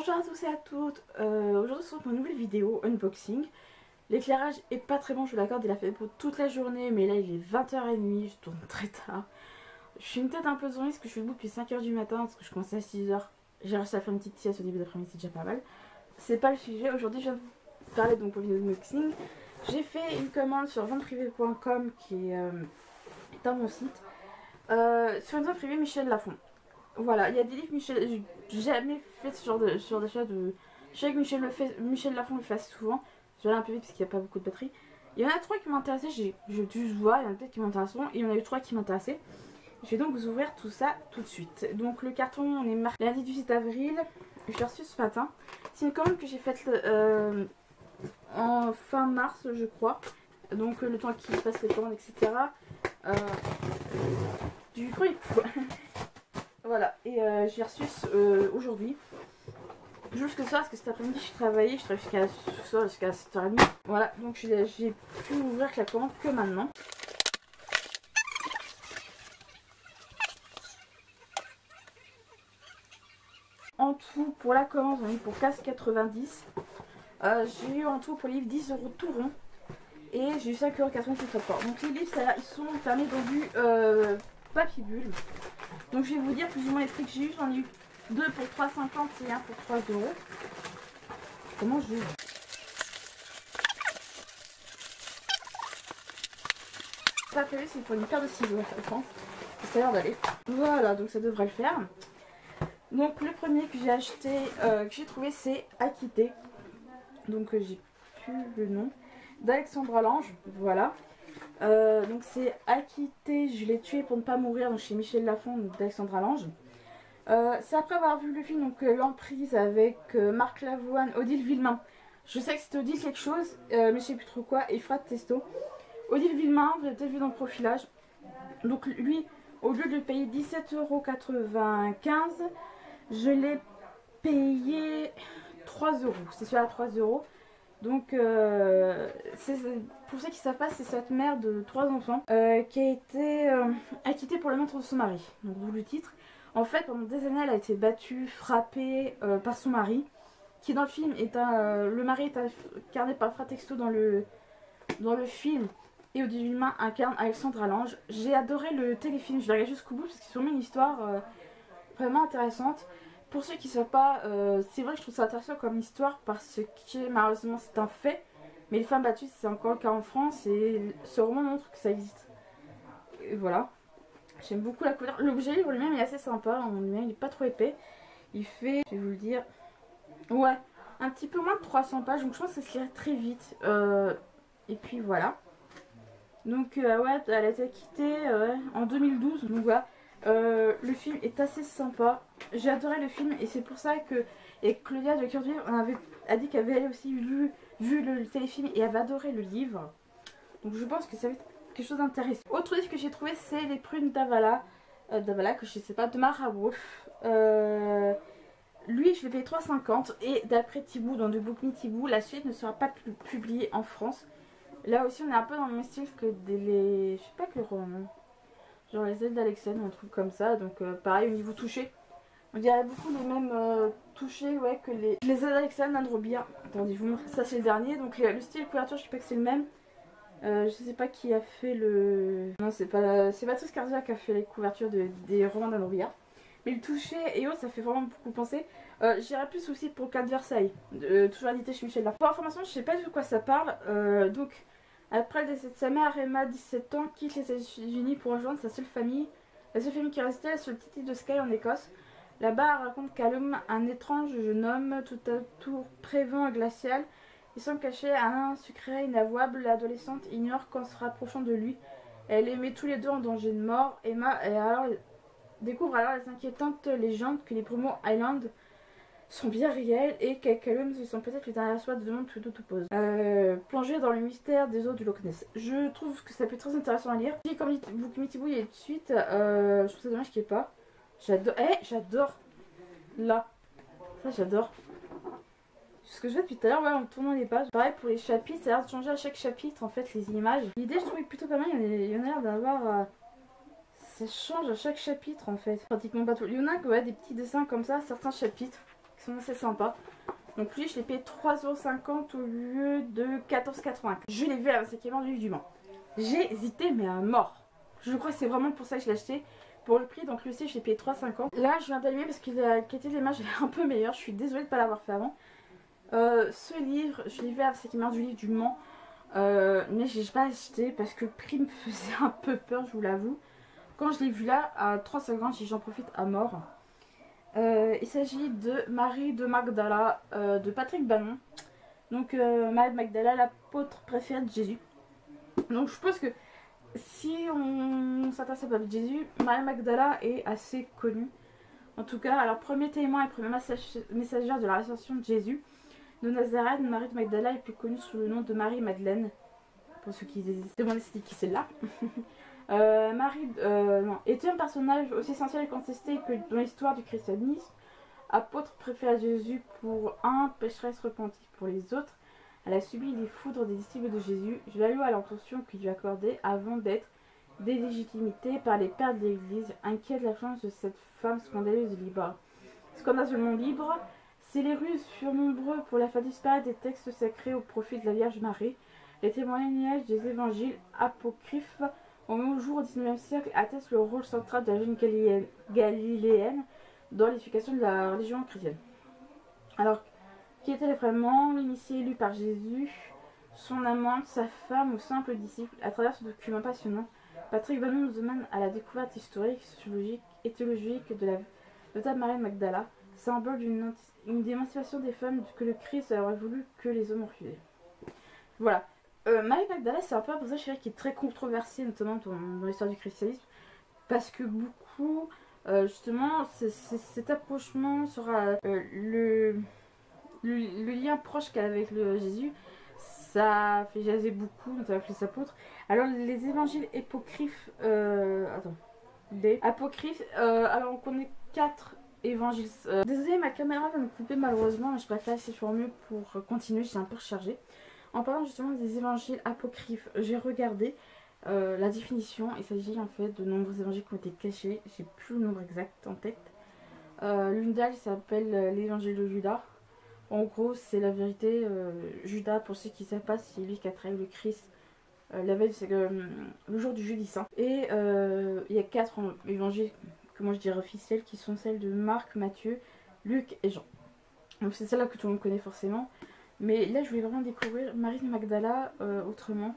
Bonjour à tous et à toutes, aujourd'hui c'est pour une nouvelle vidéo unboxing. L'éclairage est pas très bon, je vous l'accorde, il a fait beau toute la journée, mais là il est 20h30, je tourne très tard. Je suis une tête un peu zonée parce que je suis debout depuis 5h du matin, parce que je commençais à 6h. J'ai réussi à faire une petite sieste au début d'après-midi, c'est déjà pas mal. C'est pas le sujet, aujourd'hui je viens de vous parler donc pour une vidéo unboxing. J'ai fait une commande sur venteprivée.com qui est dans mon site, sur une vente privée Michel Lafon. Voilà, il y a des livres Michel, j'ai jamais fait ce genre d'achat de... Je sais que Michel Lafon le fait assez souvent. Je vais aller un peu vite parce qu'il n'y a pas beaucoup de batterie. Il y en a 3 qui m'intéressaient, je vois, il y en a peut-être qui m'intéresseront. Il y en a eu 3 qui m'intéressaient. Je vais donc vous ouvrir tout ça tout de suite. Donc le carton, on est marqué lundi 18 avril. Je l'ai reçu ce matin. C'est une commande que j'ai faite en fin mars, je crois. Donc le temps qu'il fasse les commandes, etc. Du coup, voilà, et j'ai reçu aujourd'hui. Jusque ça, parce que cet après-midi je travaille jusqu'à 7h30. Voilà, donc j'ai pu ouvrir la commande que maintenant. En tout, pour la commande, on est pour 15,90 €. J'ai eu en tout pour les livres 10 € tout rond. Et j'ai eu 5,80 € tout fort. Donc les livres, ils sont fermés dans du papier bulle. Donc je vais vous dire plus ou moins les prix que j'ai eu. J'en ai eu 2 pour 3,50 € et 1 pour 3 €. Comment je vais... Pas prévu, c'est pour une paire de ciseaux, je pense. Ça a l'air d'aller. Voilà, donc ça devrait le faire. Donc le premier que j'ai acheté, que j'ai trouvé, c'est Acquitté. Donc j'ai plus le nom. D'Alexandra Lange, voilà. Donc c'est Acquitté, je l'ai tué pour ne pas mourir, donc chez Michel Lafon, d'Alexandra Lange. C'est après avoir vu le film, donc L'Emprise avec Marc Lavoine, Odile Villemain. Je sais que c'était Odile quelque chose, mais je sais plus trop quoi, et Fred Testo. Odile Villemain, vous avez peut-être vu dans le profilage. Donc lui, au lieu de le payer 17,95 €, je l'ai payé 3 €. C'est celui à 3 €. Donc, pour ceux qui ne savent pas, c'est cette mère de 3 enfants qui a été acquittée pour le meurtre de son mari. Donc, d'où le titre. En fait, pendant des années, elle a été battue, frappée par son mari, qui dans le film est le mari est incarné par Fred Testo dans le film, et Odile Villemain incarne Alexandra Lange. J'ai adoré le téléfilm, je l'ai regardé jusqu'au bout parce qu'ils ont mis une histoire vraiment intéressante. Pour ceux qui ne savent pas, c'est vrai que je trouve ça intéressant comme histoire parce que malheureusement c'est un fait, mais les femmes battues c'est encore le cas en France et ce roman montre que ça existe. Et voilà, j'aime beaucoup la couleur. L'objet livre lui-même est assez sympa, en lui-même il n'est pas trop épais. Il fait, je vais vous le dire, ouais, un petit peu moins de 300 pages, donc je pense que ça se lirait très vite. Et puis voilà. Donc ouais, elle a été quittée en 2012, donc voilà. Le film est assez sympa. J'ai adoré le film et c'est pour ça que Claudia de Cœur du Livre a dit qu'elle avait elle aussi vu le téléfilm et avait adoré le livre. Donc je pense que ça va être quelque chose d'intéressant. Autre livre que j'ai trouvé, c'est Les Prunes d'Avala. Que je sais pas, de Mara Wolf. Lui je l'ai payé 3,50 € et d'après Thibaut, dans The Book Me Thibaut, la suite ne sera pas publiée en France. Là aussi on est un peu dans le même style que je sais pas que le roman. Genre les ailes d'Alexène, un truc comme ça. Donc pareil au niveau touché. On dirait beaucoup les mêmes touchés ouais, que les ailes d'Alexène d'Androbia. Attendez, je vous montre. Ça c'est le dernier. Donc le style couverture, je sais pas que c'est le même. Je sais pas qui a fait le... Non, c'est Patrice Cardia qui a fait les couvertures des romans d'Androbia. Mais le toucher et autres, ça fait vraiment beaucoup penser. J'irais plus aussi pour le cas de Versailles. Toujours édité chez Michel Lafon. Pour information, je sais pas de quoi ça parle. Donc... Après le décès de sa mère, Emma, 17 ans, quitte les États-Unis pour rejoindre sa seule famille. La seule famille qui restait sur le petit île de Skye en Écosse. Là-bas, elle raconte qu'Alum, un étrange jeune homme, tout à tour prévent et glacial, il semble caché à un secret inavouable. L'adolescente ignore qu'en se rapprochant de lui, elle les met tous les deux en danger de mort. Emma découvre alors les inquiétantes légendes que les Brumeau Island sont bien réels et qu'Alum ce sont peut-être les dernières soirs de demande plutôt tout-pose. Plonger dans le mystère des eaux du Loch Ness. Je trouve que ça peut être très intéressant à lire. Si comme Book Me Thibaut il y a de suite, je trouve ça dommage qu'il n'y ait pas. J'adore. J'adore. Là. Ça j'adore. Ce que je fais depuis tout à l'heure, ouais, en tournant les pages. Pareil pour les chapitres, ça a l'air de changer à chaque chapitre en fait les images. L'idée je trouvais plutôt pas mal, il y en a l'air d'avoir... ça change à chaque chapitre en fait. Pratiquement pas tout. Il y en a ouais, des petits dessins comme ça, certains chapitres. sont assez sympas. Donc lui, je l'ai payé 3,50 € au lieu de 14,84 €. Je l'ai vu à la 5e heure du livre du Mans. J'ai hésité, mais à mort. Je crois que c'est vraiment pour ça que je l'ai acheté. Pour le prix, donc lui aussi, je l'ai payé 3,50 €. Là, je viens d'allumer parce que la qualité de l'image est un peu meilleure. Je suis désolée de ne pas l'avoir fait avant. Ce livre, je l'ai vu à la 5e heure du livre du Mans. Mais je l'ai pas acheté parce que le prix me faisait un peu peur, je vous l'avoue. Quand je l'ai vu là, à 3,50 €, j'en profite à mort. Il s'agit de Marie de Magdala de Patrick Bannon. Donc Marie de Magdala, l'apôtre préférée de Jésus. Donc je pense que si on s'intéresse à Jésus, Marie Magdala est assez connue. En tout cas, alors premier témoin et premier messagère de la résurrection de Jésus de Nazareth, Marie de Magdala est plus connue sous le nom de Marie-Madeleine. Pour ceux qui se demandent qui c'est là. Était un personnage aussi essentiel et contesté que dans l'histoire du christianisme. Apôtre préféré à Jésus pour un, pécheresse repentie pour les autres. Elle a subi les foudres des disciples de Jésus. Je la loue à l'intention qu'il lui accordait avant d'être délégitimité par les pères de l'Église, inquiets de la chance de cette femme scandaleuse et libre. Scandaleusement libre, si les ruses furent nombreux pour la faire disparaître des textes sacrés au profit de la Vierge Marie, les témoignages des évangiles apocryphes au même jour au XIXe siècle attestent le rôle central de la jeune galiléenne dans l'éducation de la religion chrétienne. Alors, qui était-elle vraiment? L'initié élu par Jésus, son amante, sa femme ou simple disciple? À travers ce document passionnant, Patrick Bannon nous emmène à la découverte historique, sociologique et théologique de la Marie de Magdala, symbole d'une émancipation des femmes que le Christ aurait voulu que les hommes ont refusé. Voilà. Marie Magdala, c'est un peu un personnage qui est très controversé, notamment dans l'histoire du christianisme, parce que beaucoup, justement, cet approchement sera le lien proche qu'elle a avec Jésus, ça fait jaser beaucoup, notamment avec les apôtres. Alors, les évangiles apocryphes, alors on connaît 4 évangiles. Désolée, ma caméra va me couper malheureusement, mais je préfère essayer de faire mieux pour continuer, j'ai un peu rechargé. En parlant justement des évangiles apocryphes, j'ai regardé la définition. Il s'agit en fait de nombreux évangiles qui ont été cachés. J'ai plus le nombre exact en tête. L'une d'elles s'appelle l'évangile de Judas. En gros, c'est la vérité. Judas, pour ceux qui ne savent pas, c'est lui qui a trahi le Christ la veille, le jour du jeudi saint. Et il y a 4 évangiles que moi je dirais officiels qui sont celles de Marc, Matthieu, Luc et Jean. Donc c'est celle-là que tout le monde connaît forcément. Mais là, je voulais vraiment découvrir Marie de Magdala autrement.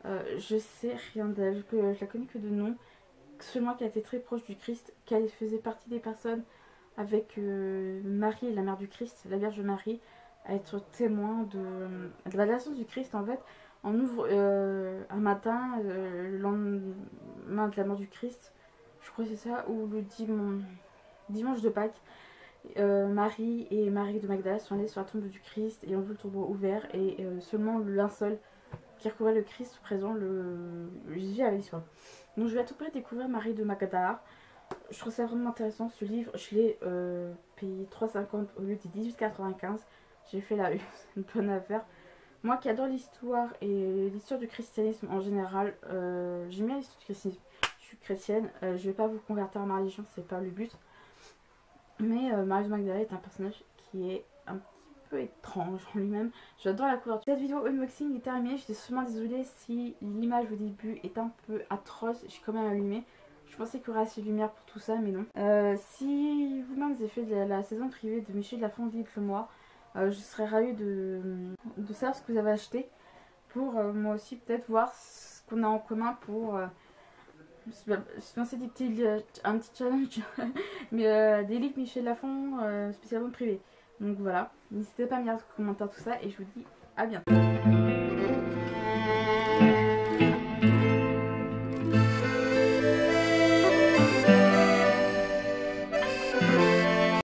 Je sais rien d'elle, je la connais que de nom. Seulement qu'elle était très proche du Christ, qu'elle faisait partie des personnes avec Marie, la mère du Christ, la Vierge Marie, à être témoin de la naissance du Christ. En fait, on ouvre un matin, le lendemain de la mort du Christ, je crois que c'est ça, ou le dimanche de Pâques. Marie et Marie de Magdala sont allées sur la tombe du Christ et ont vu le tombeau ouvert et seulement le linceul qui recouvrait le Christ présent, Jésus avait disparu. Donc je vais à tout près découvrir Marie de Magdala. Je trouve ça vraiment intéressant ce livre. Je l'ai payé 3,50 € au lieu des 18,95 €. J'ai fait la une, c'est une bonne affaire. Moi qui adore l'histoire et l'histoire du christianisme en général, j'aime bien l'histoire du christianisme. Je suis chrétienne, je vais pas vous convertir à ma religion, c'est pas le but. Mais Marie de Magdala est un personnage qui est un petit peu étrange en lui-même. J'adore la couverture. Cette vidéo unboxing est terminée. Je suis sûrement désolée si l'image au début est un peu atroce. J'ai quand même allumé. Je pensais qu'il y aurait assez de lumière pour tout ça, mais non. Si vous-même vous avez fait de la saison privée de Michel Lafon, dites-le moi. Je serais ravie de savoir ce que vous avez acheté. Pour moi aussi peut-être voir ce qu'on a en commun pour... je pensais un petit challenge, mais des livres Michel Lafon spécialement privés. Donc voilà, n'hésitez pas à me dire en commentaire tout ça et je vous dis à bientôt.